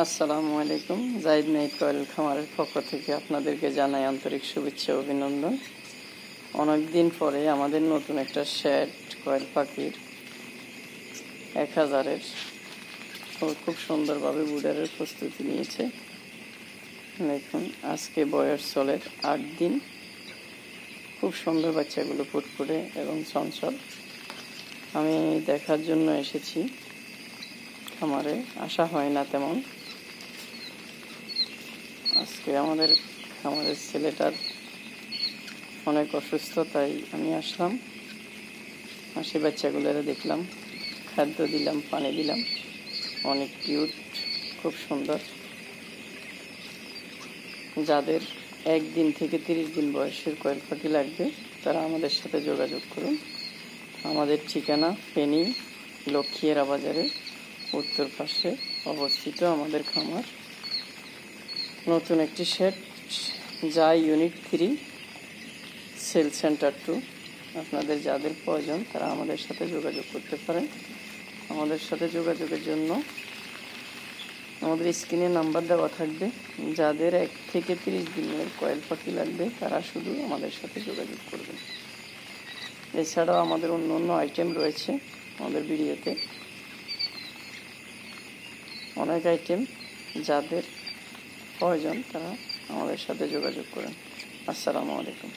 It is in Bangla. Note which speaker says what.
Speaker 1: আসসালামু আলাইকুম। জাহিদ নাইট কয়েল খামারের পক্ষ থেকে আপনাদেরকে জানাই আন্তরিক শুভেচ্ছা ও অভিনন্দন। অনেক দিন পরে আমাদের নতুন একটা শেড কয়েল পাখির 1000-এর খুব সুন্দরভাবে বুডারের প্রস্তুতি নিয়েছে। দেখুন, আজকে বয়স চলের 8 দিন। খুব সুন্দর বাচ্চাগুলো ফুটফুটে এবং চঞ্চল। আমি দেখার জন্য এসেছি খামারে, আসা হয় না তেমন। আজকে আমাদের খামারের ছেলেটার অনেক অসুস্থ, তাই আমি আসলাম। আসি বাচ্চাগুলোরে দেখলাম, খাদ্য দিলাম, পানি দিলাম। অনেক কিউট, খুব সুন্দর। যাদের 1 দিন থেকে 30 দিন বয়সের কয়েল পাখি লাগবে তারা আমাদের সাথে যোগাযোগ করুন। আমাদের ঠিকানা ফেনী লক্ষ্মীরা বাজারে উত্তর পাশে অবস্থিত আমাদের খামার। নতুন একটি শেড, যা ইউনিট 3 সেল সেন্টার 2। আপনাদের যাদের প্রয়োজন তারা আমাদের সাথে যোগাযোগ করতে পারেন। আমাদের সাথে যোগাযোগের জন্য আমাদের স্ক্রিনে নাম্বার দেওয়া থাকবে। যাদের 1 থেকে 30 দিনের কয়েল পাখি লাগবে তারা শুধু আমাদের সাথে যোগাযোগ করবেন। এছাড়াও আমাদের অন্য আইটেম রয়েছে আমাদের ভিডিওতে, অনেক আইটেম। যাদের প্রয়োজন তারা আমাদের সাথে যোগাযোগ করেন। আসসালামু আলাইকুম।